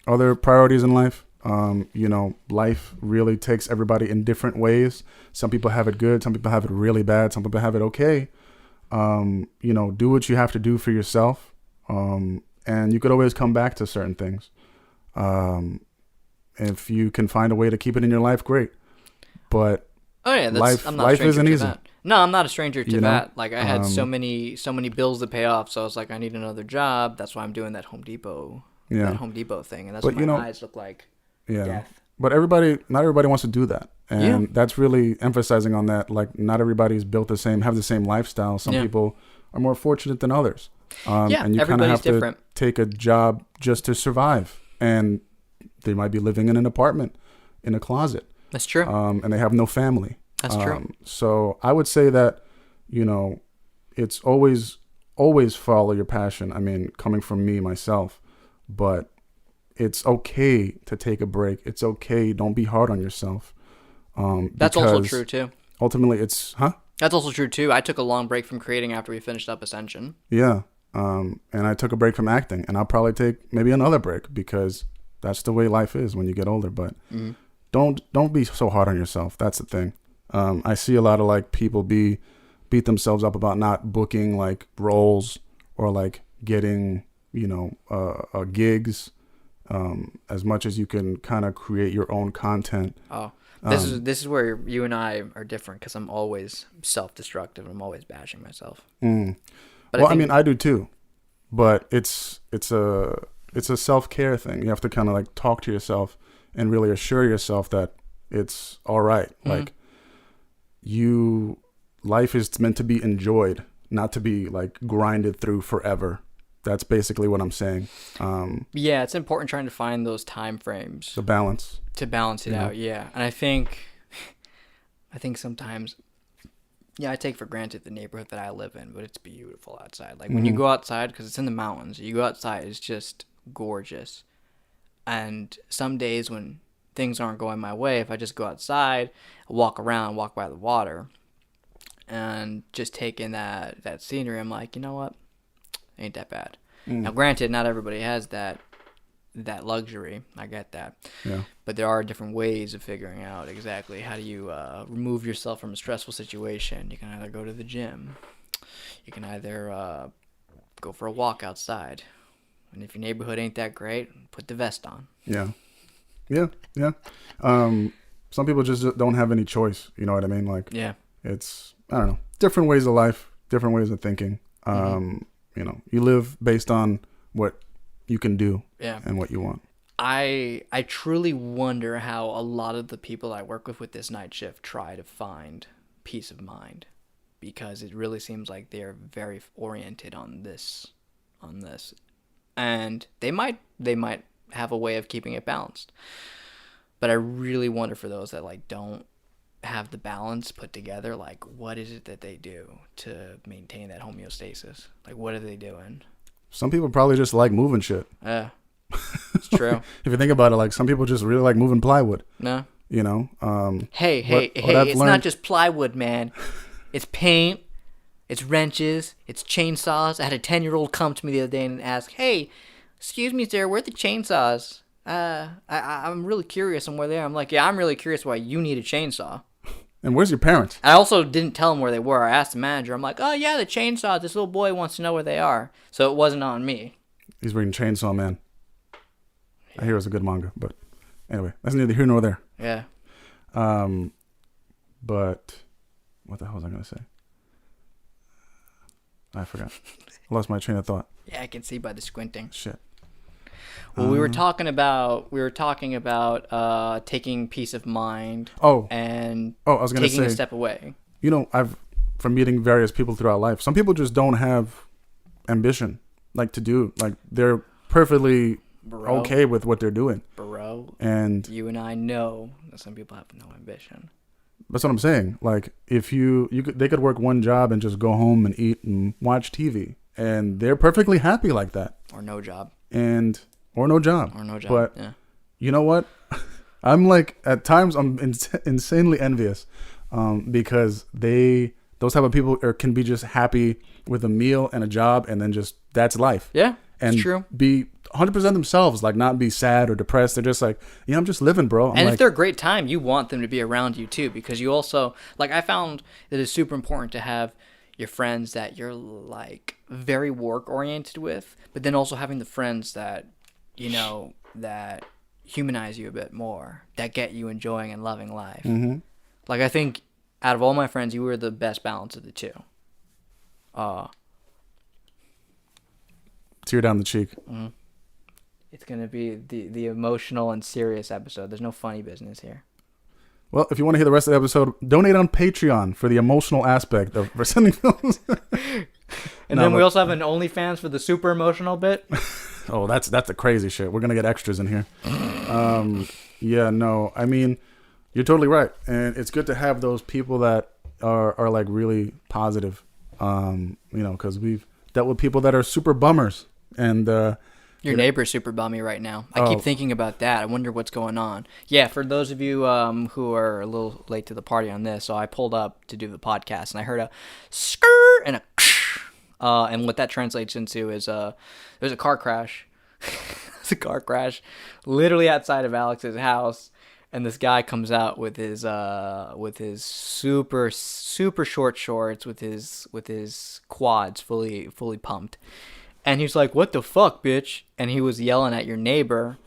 other priorities in life, life really takes everybody in different ways. Some people have it good. Some people have it really bad. Some people have it okay. Do what you have to do for yourself. And you could always come back to certain things. If you can find a way to keep it in your life, great. But Oh yeah, I'm not a life stranger isn't to easy. that. No, I'm not a stranger to You know? that. Like I had so many bills to pay off, so I was like, I need another job. That's why I'm doing that Yeah. Home Depot thing, and that's But why my eyes look like yeah. death. But not everybody wants to do that. And that's really emphasizing on that. Like, not everybody's built have the same lifestyle. Some people are more fortunate than others. And you kind of have different. to take a job just to survive. And they might be living in an apartment, in a closet. That's true. And they have no family. That's true. So I would say that, it's always follow your passion. I mean, coming from me, myself. But it's okay to take a break. It's okay. Don't be hard on yourself. That's also true too. Ultimately, That's also true too. I took a long break from creating after we finished up Ascension. Yeah. And I took a break from acting, and I'll probably take maybe another break because that's the way life is when you get older. But don't be so hard on yourself. That's the thing. I see a lot of like people beat themselves up about not booking like roles or like getting gigs. As much as you can kind of create your own content. Oh, this is where you and I are different because I'm always self-destructive. I'm always bashing myself. But Well, I mean, I do too, but it's a self-care thing. You have to kind of like talk to yourself and really assure yourself that it's all right. Like life is meant to be enjoyed, not to be like grinded through forever. That's basically what I'm saying. Yeah, it's important trying to find those time frames. The balance. To balance it out, yeah. And I think sometimes, I take for granted the neighborhood that I live in, but it's beautiful outside. Like when you go outside, because it's in the mountains, you go outside, it's just gorgeous. And some days when things aren't going my way, if I just go outside, walk around, walk by the water, and just take in that scenery, I'm like, you know what? Ain't that bad. Now, granted, not everybody has that luxury. I get that. Yeah. But there are different ways of figuring out exactly how do you remove yourself from a stressful situation. You can either go to the gym. You can either go for a walk outside. And if your neighborhood ain't that great, put the vest on. Yeah. Yeah. Yeah. Some people just don't have any choice. You know what I mean? Like, it's, I don't know, different ways of life, different ways of thinking. You live based on what you can do and what you want. I truly wonder how a lot of the people I work with this night shift try to find peace of mind, because it really seems like they're very oriented on this, and they might have a way of keeping it balanced. But I really wonder for those that like don't have the balance put together, like what is it that they do to maintain that homeostasis? Like what are they doing? Some people probably just like moving shit. Yeah, it's true. If you think about it, like some people just really like moving plywood. No. Hey, it's not just plywood, man. It's paint, it's wrenches, it's chainsaws. I had a 10-year-old come to me the other day and ask, "Hey, excuse me, sir, where are the chainsaws? I'm really curious on where they are." I'm like, "Yeah, I'm really curious why you need a chainsaw." And where's your parents? I also didn't tell him where they were. I asked the manager. I'm like, "Oh yeah, the chainsaws. This little boy wants to know where they are." So it wasn't on me. He's reading Chainsaw Man. I hear it's a good manga, but anyway, that's neither here nor there. Yeah. But what the hell was I gonna say? I forgot. I lost my train of thought. Yeah, I can see by the squinting. Shit. Well, we were talking about taking peace of mind. I was gonna taking say, a step away. From meeting various people throughout life, some people just don't have ambition, like to do, like they're perfectly okay with what they're doing. And you and I know that some people have no ambition. That's what I'm saying. Like if they could work one job and just go home and eat and watch TV, and they're perfectly happy like that. Or no job. Or no job. But you know what? I'm like, at times I'm insanely envious, because those type of people can be just happy with a meal and a job, and then just that's life. Yeah, and it's true. Be 100% themselves, like not be sad or depressed. They're just like, I'm just living, bro. And if they're a great time, you want them to be around you too, because you also, like, I found that it's super important to have your friends that you're like very work oriented with, but then also having the friends that that humanize you a bit more, that get you enjoying and loving life. Mm-hmm. Like, I think out of all my friends, you were the best balance of the two. Tear down the cheek. Mm-hmm. It's going to be the emotional and serious episode. There's no funny business here. Well, if you want to hear the rest of the episode, donate on Patreon for the emotional aspect of presenting films. And then we also have an OnlyFans for the super emotional bit. Oh, that's the crazy shit. We're gonna get extras in here. Yeah, no, I mean, you're totally right, and it's good to have those people that are like really positive. Because we've dealt with people that are super bummers, and your neighbor's super bummy right now. I keep thinking about that. I wonder what's going on. Yeah, for those of you who are a little late to the party on this, so I pulled up to do the podcast, and I heard a skr and a and what that translates into is there's a car crash. There's a car crash literally outside of Alex's house, and this guy comes out with his super short shorts, with his quads fully pumped. And he's like, "What the fuck, bitch?" And he was yelling at your neighbor,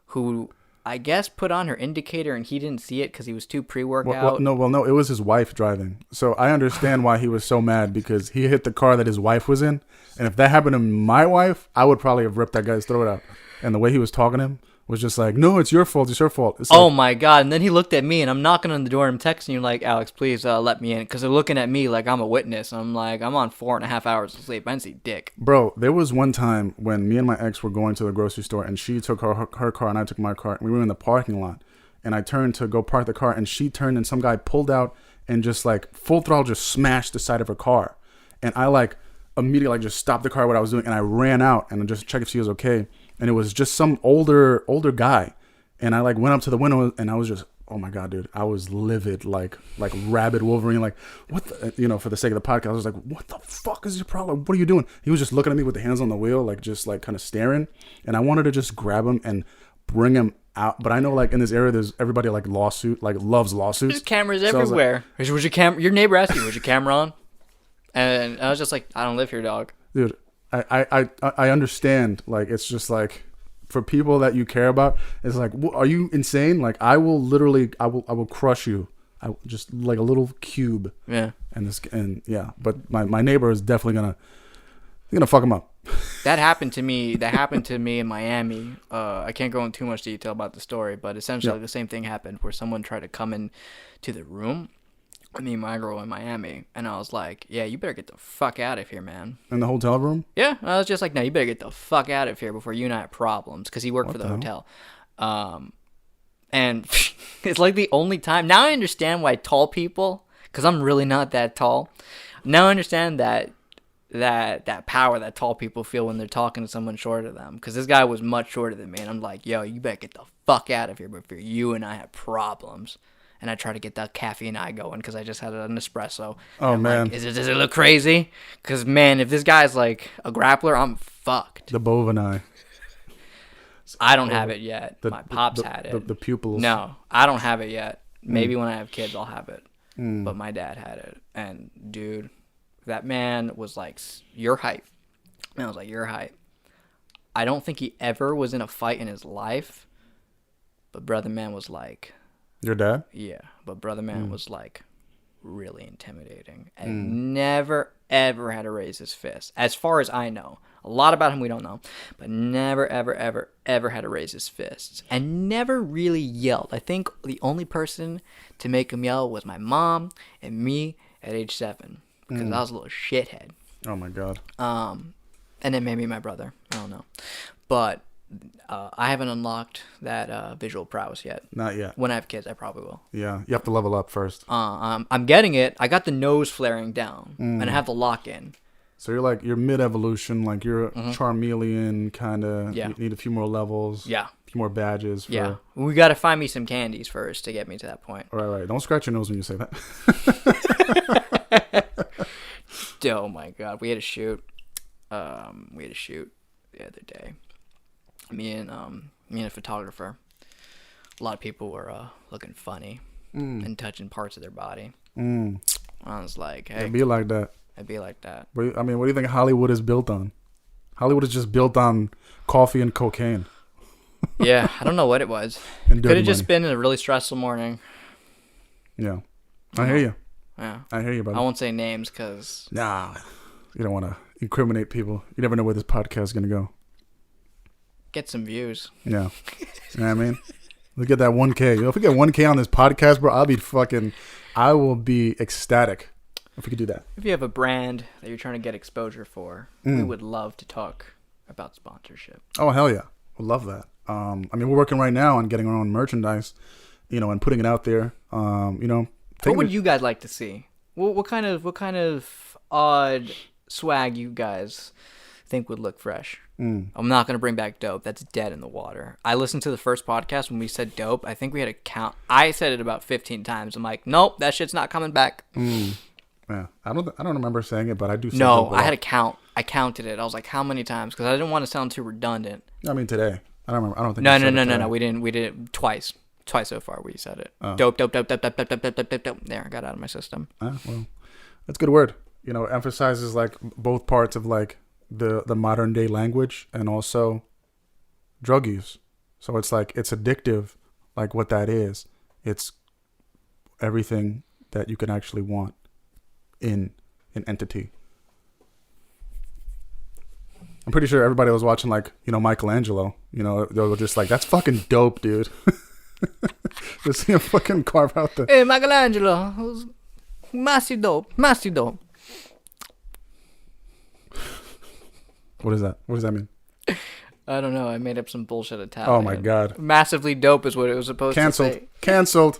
who I guess put on her indicator and he didn't see it because he was too pre-workout. No, it was his wife driving. So I understand why he was so mad, because he hit the car that his wife was in. And if that happened to my wife, I would probably have ripped that guy's throat out. And the way he was talking to him was just like, "No, it's your fault. It's your fault." It's Oh like, my God. And then he looked at me, and I'm knocking on the door. And I'm texting you like, "Alex, please let me in." Because they're looking at me like I'm a witness. I'm like, I'm on 4.5 hours of sleep. I didn't see dick. Bro, there was one time when me and my ex were going to the grocery store, and she took her car and I took my car. And we were in the parking lot, and I turned to go park the car, and she turned, and some guy pulled out and just like full throttle just smashed the side of her car. And I like immediately like just stopped the car, what I was doing, and I ran out and just checked if she was okay. And it was just some older guy. And I like went up to the window, and I was just, oh my God, dude, I was livid, like rabid Wolverine, like, what the, for the sake of the podcast, I was like, what the fuck is your problem? What are you doing? He was just looking at me with the hands on the wheel, like just like kind of staring. And I wanted to just grab him and bring him out. But I know like in this area, there's everybody like loves lawsuits. There's cameras So everywhere. Was your your neighbor asked you, was your camera on? And I was just like, I don't live here, dog. Dude, I understand. Like, it's just like, for people that you care about, it's like, are you insane? Like, I will crush you. I just like a little cube. Yeah. But my neighbor is definitely gonna fuck him up. That happened to me. In Miami. I can't go into too much detail about the story, but essentially the same thing happened where someone tried to come in to the room. Me and my girl in Miami, and I was like, "Yeah, you better get the fuck out of here, man." In the hotel room? Yeah, I was just like, "No, you better get the fuck out of here before you and I have problems," because he worked for the hotel. And it's like the only time now I understand why tall people, because I'm really not that tall. Now I understand that power that tall people feel when they're talking to someone shorter than them. Because this guy was much shorter than me, and I'm like, "Yo, you better get the fuck out of here before you and I have problems." And I try to get that caffeine eye going because I just had an espresso. Oh, man. Like, does it look crazy? Because, man, if this guy's like a grappler, I'm fucked. The bovine eye. I don't have it yet. My pops had it. The pupils. No, I don't have it yet. Maybe when I have kids, I'll have it. But my dad had it. And, dude, that man was like, your height. And I was like, your height. I don't think he ever was in a fight in his life. But brother man was like... Your dad? Yeah, but brother man was like really intimidating and never ever had to raise his fist. As far as I know, a lot about him we don't know, but never ever had to raise his fists and never really yelled. I think the only person to make him yell was my mom and me at age 7 because I was a little shithead. Oh my God. And then maybe my brother. I don't know, but. I haven't unlocked that visual prowess yet. Not yet. When I have kids, I probably will. Yeah, you have to level up first. I'm getting it. I got the nose flaring down, and I have the lock in. So you're mid-evolution, like you're Charmeleon, kind of. Yeah. You need a few more levels. Yeah. A few more badges. Yeah. We got to find me some candies first to get me to that point. Right. Don't scratch your nose when you say that. Oh my God, we had a shoot. The other day. Me and a photographer. A lot of people were looking funny and touching parts of their body. I was like, hey. It'd be like that. But, I mean, what do you think Hollywood is built on? Hollywood is just built on coffee and cocaine. Yeah, I don't know what it was. And Could dirty have just money. been a really stressful morning. Yeah, I hear you. Yeah. I hear you, I brother. won't say names because Nah, you don't want to incriminate people. You never know where this podcast is gonna go. get some views. Yeah, you know what I mean. Let's get that 1K. You know, if we get 1K on this podcast, bro, I will be ecstatic if we could do that. If you have a brand that you're trying to get exposure for, we would love to talk about sponsorship. Oh hell yeah, we love that. I mean, we're working right now on getting our own merchandise, you know, and putting it out there. You know, What would you guys like to see? What kind of odd swag you guys think would look fresh? I'm not gonna bring back dope. That's dead in the water. I listened to the first podcast when we said dope. I think we had a count. I said it about 15 times. I'm like, nope, that shit's not coming back. Yeah, I don't remember saying it, but I do. Say No, dope a I lot. had a count. I counted it. I was like, how many times? Because I didn't want to sound too redundant. I mean, today. I don't remember. I don't think. No. you said it today. We didn't. We did it twice. Twice so far. We said it. Oh. Dope. There, I got it out of my system. Well, that's a good word. You know, emphasizes like both parts of like the modern day language and also drug use. So it's like it's addictive, like what that is. It's everything that you can actually want in an entity. I'm pretty sure everybody was watching like, you know, Michelangelo. You know, they were just like, that's fucking dope, dude. Just see him fucking carve out the. Hey, Michelangelo, massive dope. What is that? What does that mean? I don't know. I made up some bullshit Italian. Oh my god. Massively dope is what it was supposed to say. Cancelled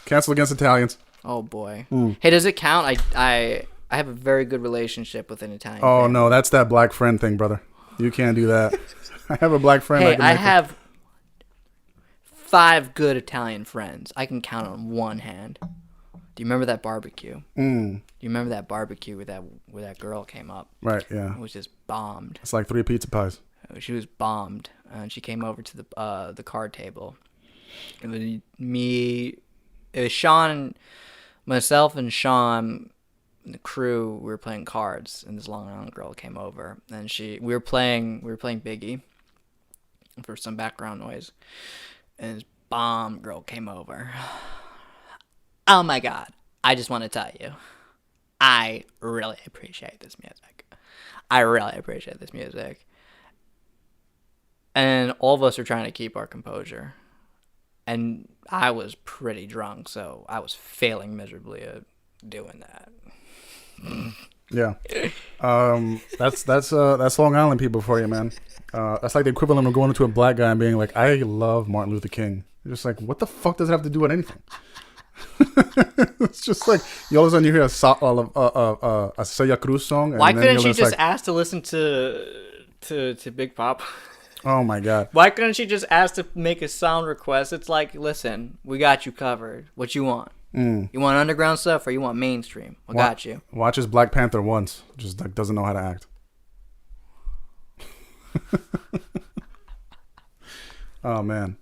against Italians. Oh boy. Hey, does it count? I have a very good relationship with an Italian. Oh family. no, that's that black friend thing, brother. You can't do that. I have a black friend. Hey, can I make it. have 5 good Italian friends. I can count on one hand. Do you remember that barbecue? Do you remember that barbecue where that girl came up? Right, yeah. It was just bombed. It's like 3 pizza pies. She was bombed, and she came over to the card table. It was me, it was Sean, myself, and Sean. The crew, we were playing cards, and this Long Island girl came over, and we were playing Biggie for some background noise, and this bomb girl came over. Oh my god! I just want to tell you, I really appreciate this music. And all of us are trying to keep our composure, and I was pretty drunk, so I was failing miserably at doing that. Yeah. That's Long Island people for you, man. That's like the equivalent of going into a black guy and being like, I love Martin Luther King. You're just like, what the fuck does it have to do with anything? It's just like you all of a sudden you hear a Celia Cruz song. And Why then couldn't she you're just like, ask to listen to Big Pop? oh my god. Why couldn't she just ask to make a sound request? It's like, listen, we got you covered. What you want? You want underground stuff or you want mainstream? I got you. Watches Black Panther once. Just like doesn't know how to act. Oh man.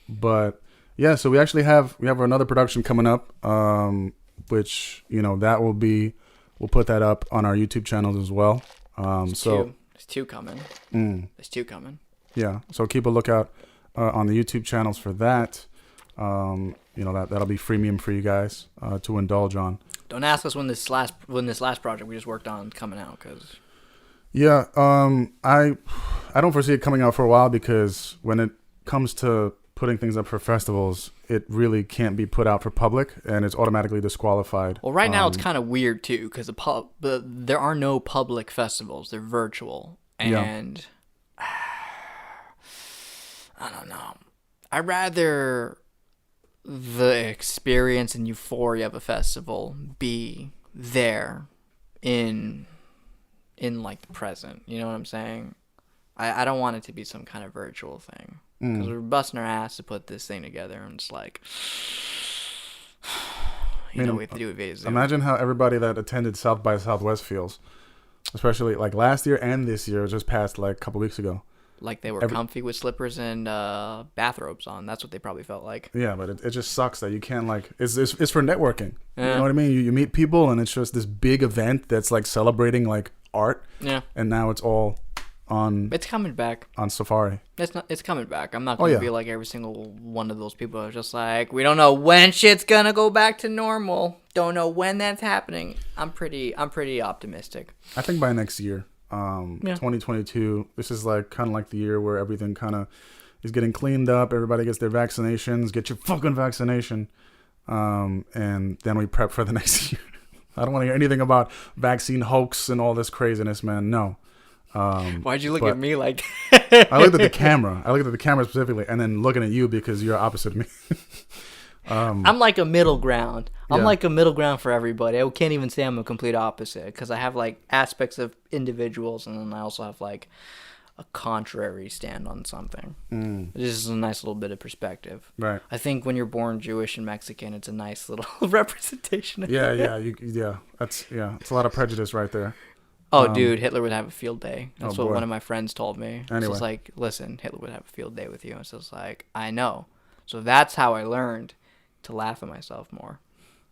But yeah, so we actually have another production coming up, which, you know, we'll put that up on our YouTube channels as well. There's two coming. There's two coming. Yeah, so keep a lookout on the YouTube channels for that. You know, that'll be freemium for you guys to indulge on. Don't ask us when this last project we just worked on is coming out, because Yeah, I don't foresee it coming out for a while, because when it comes to putting things up for festivals, it really can't be put out for public, and it's automatically disqualified. well, right now it's kind of weird too, because there are no public festivals; they're virtual, and I don't know. I'd rather the experience and euphoria of a festival be there in like the present. You know what I'm saying? I don't want it to be some kind of virtual thing, because we're busting our ass to put this thing together, and it's like, we have to do it via Zoom. Imagine how everybody that attended South by Southwest feels, especially like last year and this year, just passed like a couple weeks ago. Like they were comfy with slippers and bathrobes on. That's what they probably felt like. Yeah, but it just sucks that you can't, like, it's for networking. Yeah. You know what I mean? You meet people, and it's just this big event that's like celebrating like art. Yeah. And now it's all on It's coming back. on Safari. It's coming back. I'm not gonna yeah. be like every single one of those people who are just like, we don't know when shit's gonna go back to normal. Don't know when that's happening. I'm pretty optimistic. I think by next year, 2022. This is like kind of like the year where everything kind of is getting cleaned up. Everybody gets their vaccinations. Get your fucking vaccination, and then we prep for the next year. I don't want to hear anything about vaccine hoax and all this craziness, man. No. Why'd you look at me like that? I looked at the camera. I looked at the camera specifically, and then looking at you because you're opposite of me. I'm like a middle ground. I'm Yeah. like a middle ground for everybody. I can't even say I'm a complete opposite because I have like aspects of individuals, and then I also have like a contrary stand on something. This is a nice little bit of perspective. Right. I think when you're born Jewish and Mexican, it's a nice little representation. Yeah. It's a lot of prejudice right there. Oh, dude, Hitler would have a field day. That's what boy. one of my friends told me. It's Anyway. just like, listen, Hitler would have a field day with you. It's just like, I know. So that's how I learned to laugh at myself more.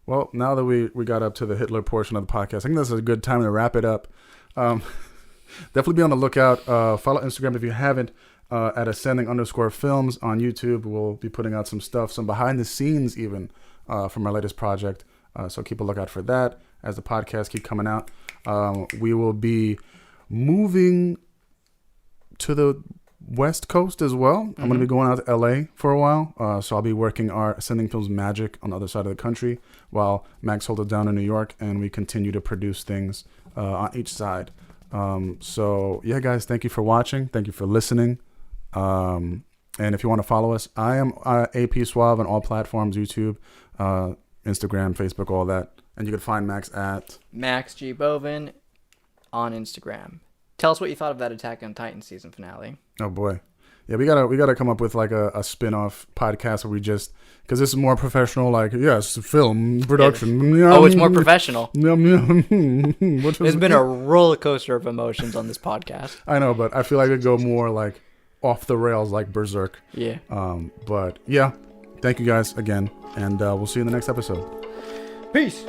Well, now that we got up to the Hitler portion of the podcast, I think this is a good time to wrap it up. Definitely be on the lookout. Follow Instagram if you haven't at ascending_films on YouTube. We'll be putting out some stuff, some behind the scenes even from our latest project. So keep a lookout for that as the podcasts keep coming out. We will be moving to the West Coast as well. I'm going to be going out to LA for a while. So I'll be working our Ascending Films magic on the other side of the country while Max holds it down in New York, and we continue to produce things on each side. So yeah, guys, thank you for watching. Thank you for listening. And if you want to follow us, I am AP Suave on all platforms, YouTube, Instagram, Facebook, all that. And you can find Max at Max G. Bovin on Instagram. Tell us what you thought of that Attack on Titan season finale. Oh boy. Yeah, we gotta come up with like a spin-off podcast where we just, because this is more professional, like, yes, film production. Oh, it's more professional. There's There's been a roller coaster of emotions on this podcast. I know, but I feel like it'd go more like off the rails, like Berserk. Yeah. But yeah, thank you guys again, and we'll see you in the next episode. Peace.